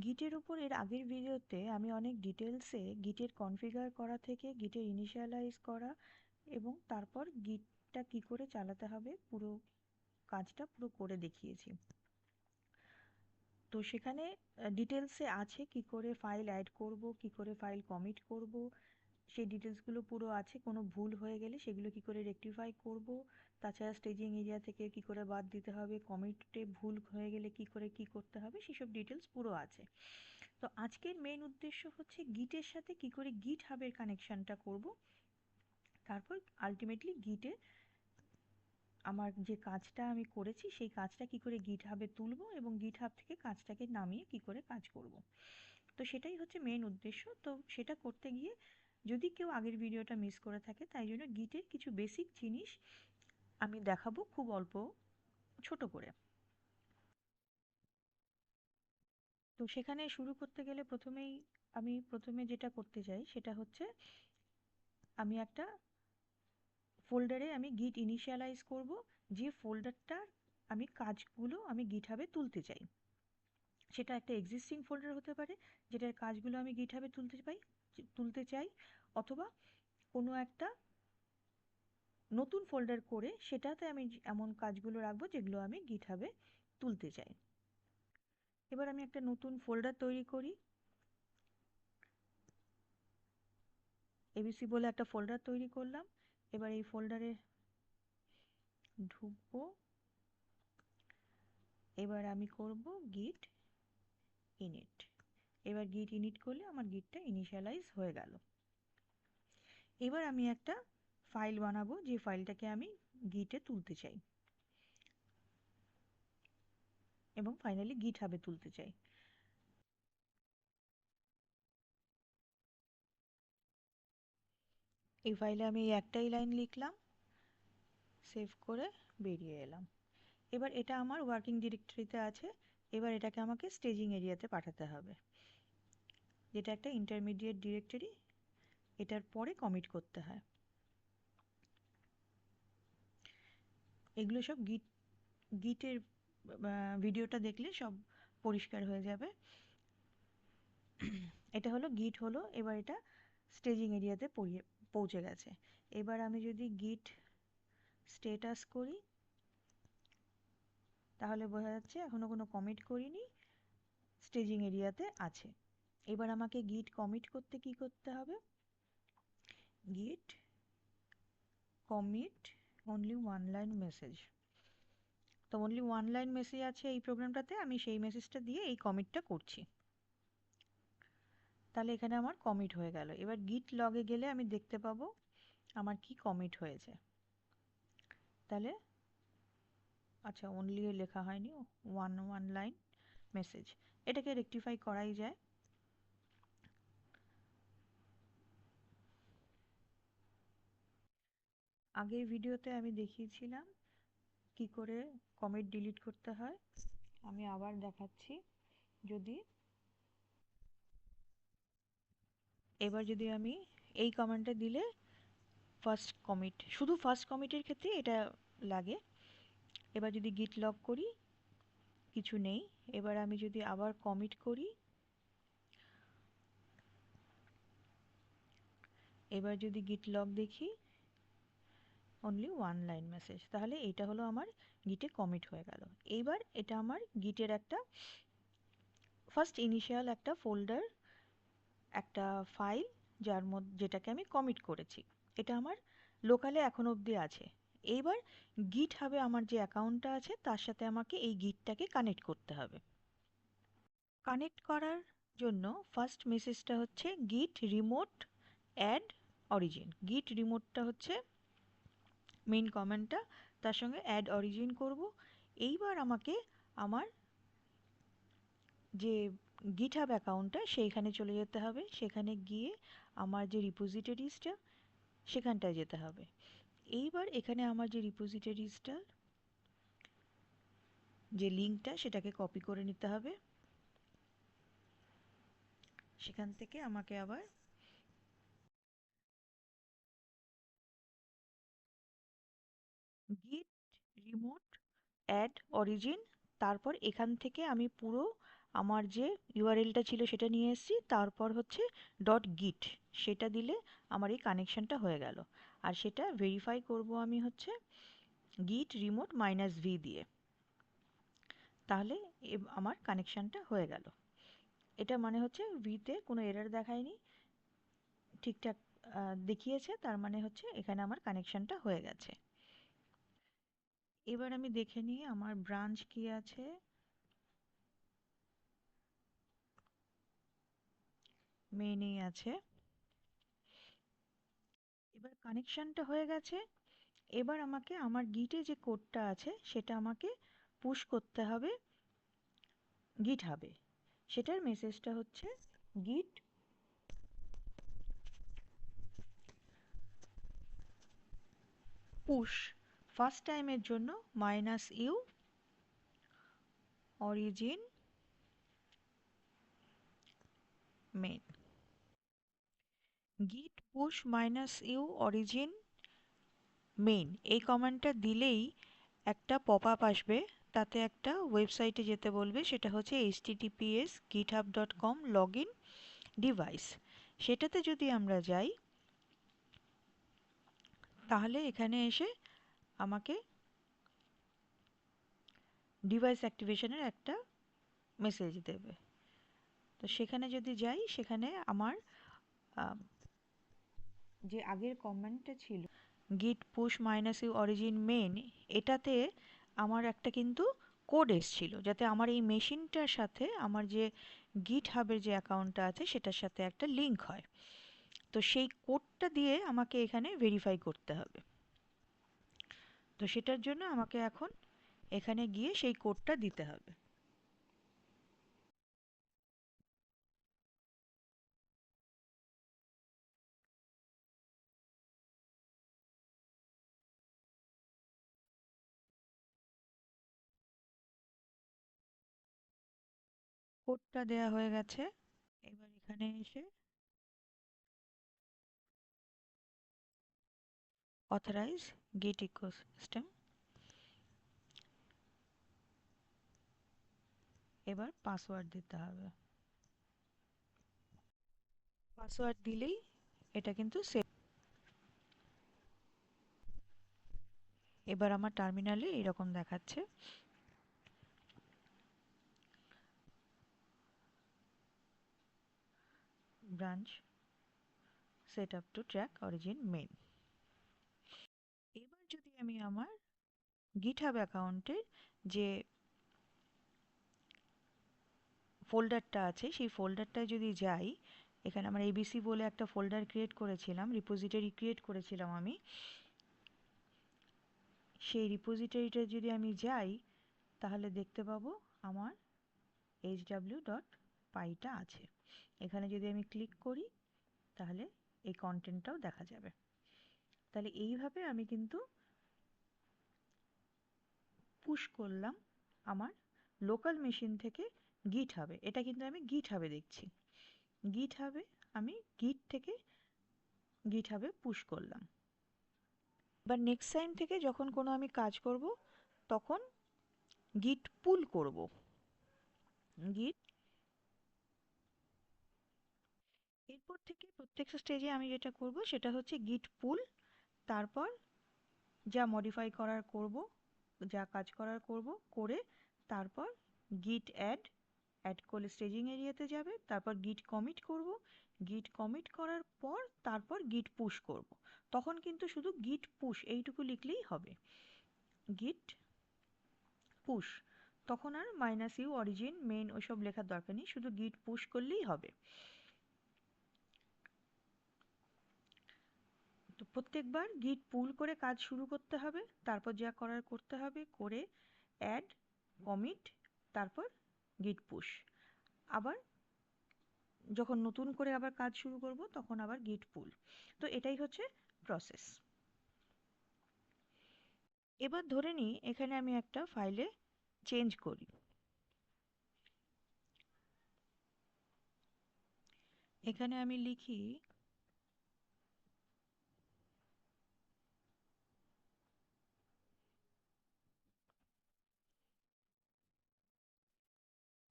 গিটের উপর এর আগের ভিডিওতে আমি অনেক ডিটেলসে গিটের কনফিগার করা থেকে গিটের ইনিশিয়ালাইজ করা এবং তারপর গিটটা কি করে চালাতে হবে পুরো কাজটা পুরো করে দেখিয়েছি। তো সেখানে ডিটেলসে আছে কি করে ফাইল অ্যাড করব, কি করে ফাইল কমিট করব, সেই ডিটেলসগুলো পুরো আছে। কোনো ভুল হয়ে গেলে সেগুলো কি করে রেকটিফাই করব, তাছাড়া স্টেজিং এরিয়া থেকে কি করে বাদ দিতে হবে, কমিটে ভুল হয়ে গেলে কি করে কি করতে হবে, সেসব ডিটেলস পুরো আছে। তো আজকের মেইন উদ্দেশ্য হচ্ছে গিটের সাথে কি করে গিট হাবের কানেকশনটা করব, তারপর আলটিমেটলি গিটে আমার যে কাজটা আমি করেছি সেই কাজটা কি করে গিট হাবে তুলবো এবং গিট হাব থেকে কাজটাকে নামিয়ে কি করে কাজ করব। তো সেটাই হচ্ছে মেইন উদ্দেশ্য। তো সেটা করতে গিয়ে যদি কেউ আগের ভিডিওটা মিস করে থাকে, তাই জন্য গিটের কিছু বেসিক জিনিস আমি দেখাবো খুব অল্প ছোট করে। তো সেখানে শুরু করতে গেলে আমি প্রথমে যেটা করতে চাই সেটা হচ্ছে আমি একটা ফোল্ডারে আমি গিট ইনিশিয়ালাইজ করব, যে ফোল্ডারটার আমি কাজগুলো আমি গিটহাবে তুলতে চাই। সেটা একটা এক্সিস্টিং ফোল্ডার হতে পারে যেটার কাজগুলো আমি গিটহাবে তুলতে চাই, অথবা কোনো একটা নতুন ফোল্ডার করে সেটাতে আমি এমন কাজগুলো রাখবো যেগুলো আমি গিটহাবে তুলতে চাই। এবার আমি একটা নতুন ফোল্ডার তৈরি করি, এবিসি বলে একটা ফোল্ডার তৈরি করলাম। এবার এই ফোল্ডারে ঢুকবো, এবার আমি করব গিট ইনিট। এবার গিট ইনিট করলে আমার গিটটা ইনিশিয়ালাইজ হয়ে গেল। এবার আমি একটা ফাইল বানাবো যে ফাইলটাকে আমি গিটে তুলতে চাই এবং ফাইনালি গিট হাবে তুলতে চাই। এই ফাইলে আমি এই একটাই লাইন লিখলাম, সেভ করে বেরিয়ে এলাম। এবার এটা আমার ওয়ার্কিং ডিরেক্টরিতে আছে। এবার এটাকে আমাকে স্টেজিং এরিয়াতে পাঠাতে হবে, যেটা একটা ইন্টারমিডিয়েট ডিরেক্টরি, এটার পরে কমিট করতে হয়। এগুলো সব গিটের ভিডিওটা দেখলে সব পরিষ্কার হয়ে যাবে। এটা হলো গিট হলো, এবার এটা স্টেজিং এরিয়াতে পৌঁছে গেছে। এবার আমি যদি গিট স্টেটাস করি তাহলে বোঝা যাচ্ছে এখনো কোনো কমিট করিনি, স্টেজিং এরিয়াতে আছে। এবার আমাকে গিট কমিট করতে কি করতে হবে, গিট commit only one line message. তো অনলি ওয়ান লাইন মেসেজ আছে এই প্রোগ্রামটাতে, আমি সেই মেসেজটা দিয়ে এই কমিটটা করছি। তাহলে এখানে আমার কমিট হয়ে গেল। এবার গিট লগে গেলে আমি দেখতে পাবো আমার কি কমিট হয়েছে। তাহলে আচ্ছা, অনলি লেখা হয়নি, ওয়ান ওয়ান লাইন মেসেজ, এটাকে রেকটিফাই করাই যায়। আগের ভিডিওতে আমি দেখিয়েছিলাম কি করে কমিট ডিলিট করতে হয়, আমি আবার দেখাচ্ছি। যদি এবার যদি আমি এই কমান্ডটা দিলে ফার্স্ট কমিট, শুধু ফার্স্ট কমিটের ক্ষেত্রে এটা লাগে। এবার যদি গিট লগ করি কিছু নেই। এবার আমি যদি আবার কমিট করি, এবার যদি গিট লগ দেখি অনলি ওয়ান লাইন মেসেজ, তাহলে এটা হলো আমার গিটে কমিট হয়ে গেল। এইবার এটা আমার গিটের একটা ফার্স্ট ইনিশিয়াল একটা ফোল্ডার, একটা ফাইল যার মধ্যে যেটাকে আমি কমিট করেছি, এটা আমার লোকালে এখন অবধি আছে। এইবার গিট হাবে আমার যে অ্যাকাউন্টটা আছে তার সাথে আমাকে এই গিটটাকে কানেক্ট করতে হবে। কানেক্ট করার জন্য ফার্স্ট মেসেজটা হচ্ছে গিট রিমোট অ্যাড অরিজিন। গিট রিমোটটা হচ্ছে মেইন কমান্ডটা, তার সঙ্গে অ্যাড অরিজিন করব। এইবার আমাকে আমার যে গিটহাব অ্যাকাউন্টটা সেইখানে চলে যেতে হবে, সেখানে গিয়ে আমার যে রিপোজিটরিজটা সেখানটায় যেতে হবে। এইবার এখানে আমার যে রিপোজিটরিজটা যে লিঙ্কটা সেটাকে কপি করে নিতে হবে। সেখান থেকে আমাকে আবার গিট রিমোট অ্যাড অরিজিন, তারপর এখান থেকে আমি পুরো আমার যে ইউআরএলটা ছিল সেটা নিয়ে এসেছি, তারপর হচ্ছে ডট গিট, সেটা দিলে আমার এই কানেকশনটা হয়ে গেল। আর সেটা ভেরিফাই করব আমি হচ্ছে গিট রিমোট মাইনাস ভি দিয়ে, তাহলে আমার কানেকশনটা হয়ে গেল। এটা মানে হচ্ছে ভিতে কোনো এরর দেখায়নি, ঠিকঠাক দেখিয়েছে, তার মানে হচ্ছে এখানে আমার কানেকশনটা হয়ে গেছে। এবার আমি দেখে নিই আমার ব্রাঞ্চ কি আছে। মেইনেই আছে। এবার কানেকশনটা হয়ে গেছে। এবার আমাকে আমার গিটে যে কোডটা আছে সেটা আমাকে পুশ করতে হবে গিট হাবে। সেটার মেসেজটা হচ্ছে গিট পুশ ফার্স্ট টাইমের জন্য -u অরিজিন মেন। গিট পুশ -u অরিজিন মেইন এই কমান্ডটা দিলেই একটা পপআপ আসবে, তাতে একটা ওয়েবসাইটে যেতে বলবে, সেটা হচ্ছে https://github.com login device। সেটাতে যদি আমরা যাই তাহলে এখানে এসে আমাকে ডিভাইস অ্যাক্টিভেশনের একটা মেসেজ দেবে। তো সেখানে যদি যাই, সেখানে আমার যে আগের কমান্ডটা ছিল git push -u origin main, এটাতে আমার একটা কিন্তু কোড এসছিল, যাতে আমার এই মেশিনটার সাথে আমার যে গিট হাবের যে অ্যাকাউন্টটা আছে সেটার সাথে একটা লিঙ্ক হয়। তো সেই কোডটা দিয়ে আমাকে এখানে ভেরিফাই করতে হবে। তো সেটার জন্য আমাকে এখন এখানে গিয়ে সেই কোডটা দিতে হবে। কোডটা দেয়া হয়ে গেছে। এবার এখানে এসে অথরাইজ গিট ইকোসিস্টেম, এবার পাসওয়ার্ড দিতে হবে। পাসওয়ার্ড দিলেই এটা কিন্তু সেভ। এবার আমার টার্মিনালে এরকম দেখাচ্ছে branch set up to track origin main. এবার যদি আমি আমার গিটহাব অ্যাকাউন্টের যে ফোল্ডারটা আছে সেই ফোল্ডারটায় যদি যাই, এখানে আমার এবিসি বলে একটা ফোল্ডার ক্রিয়েট করেছিলাম, রিপোজিটরি ক্রিয়েট করেছিলাম আমি। সেই রিপোজিটরিটা যদি আমি যাই তাহলে দেখতে পাবো আমার hw.py আছে। এখানে যদি আমি ক্লিক করি তাহলে এই কন্টেন্টটাও দেখা যাবে। তাহলে এইভাবে আমি কিন্তু পুশ করলাম আমার লোকাল মেশিন থেকে গিট হাবে। এটা কিন্তু আমি গিট হাবে দেখছি, গিট হাবে আমি গিট থেকে গিট হাবে পুশ করলাম। এবার নেক্সট টাইম থেকে যখন কোনো আমি কাজ করব তখন গিট পুল করব। গিট এরপর থেকে প্রত্যেকটা স্টেজে আমি যেটা করব সেটা হচ্ছে গিট পুল, তারপর যা মডিফাই করার করব, যা কাজ করার করব করে, তারপর গিট অ্যাড, অ্যাড করলে স্টেজিং এরিয়াতে যাবে, তারপর গিট কমিট করব, গিট কমিট করার পর তারপর গিট পুশ করব। তখন কিন্তু শুধু গিট পুশ এইটুকু লিখলেই হবে, গিট পুশ। তখন আর -u অরিজিন মেইন ওইসব লেখার দরকার নেই, শুধু গিট পুশ করলেই হবে। তো প্রত্যেকবার গিট পুল করে কাজ শুরু করতে হবে, তারপর যা করার করতে হবে করে, অ্যাড, কমিট, তারপর গিট পুশ। আবার যখন নতুন করে আবার কাজ শুরু করব তখন আবার গিট পুল। তো এটাই হচ্ছে প্রসেস। এবার ধরে নিই এখানে আমি একটা ফাইলে চেঞ্জ করি। এখানে আমি লিখি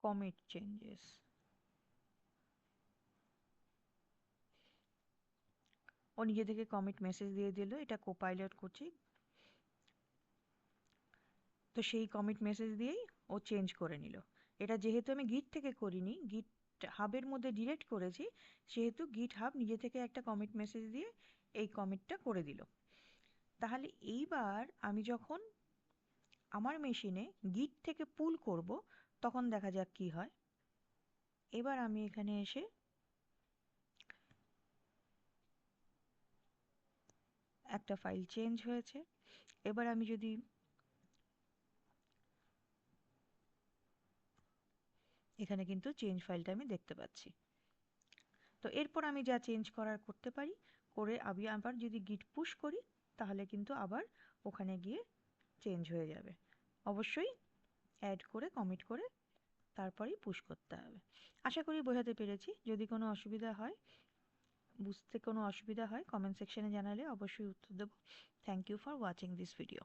commit changes। ও নিজে থেকে কমিট মেসেজ দিয়ে দিল, এটা কোপাইলট করছে। তো সেই কমিট মেসেজ দিয়েই ও চেঞ্জ করে নিল। এটা যেহেতু আমি গিট থেকে করিনি, গিট হাবের মধ্যে ডিরেক্ট করেছি, সেহেতু গিট হাব নিজে থেকে একটা কমিট মেসেজ দিয়ে এই কমিটটা করে দিল। তাহলে এইবার আমি যখন আমার মেশিনে গিট থেকে পুল করব, তখন দেখা যাক কি হয়। এবার আমি এখানে এসে একটা ফাইল চেঞ্জ হয়েছে। এবার আমি যদি এখানে কিন্তু চেঞ্জ ফাইলটা আমি দেখতে পাচ্ছি। তো এরপর আমি যা চেঞ্জ করার করতে পারি, করে আমি আবার যদি গিট পুশ করি, তাহলে কিন্তু আবার ওখানে গিয়ে চেঞ্জ হয়ে যাবে। অবশ্যই অ্যাড করে কমিট করে তারপরেই পুশ করতে হবে। আশা করি বোঝাতে পেরেছি। যদি কোনো অসুবিধা হয়, বুঝতে কোনো অসুবিধা হয়, কমেন্ট সেকশনে জানালে অবশ্যই উত্তর দেবো। Thank you for watching this video.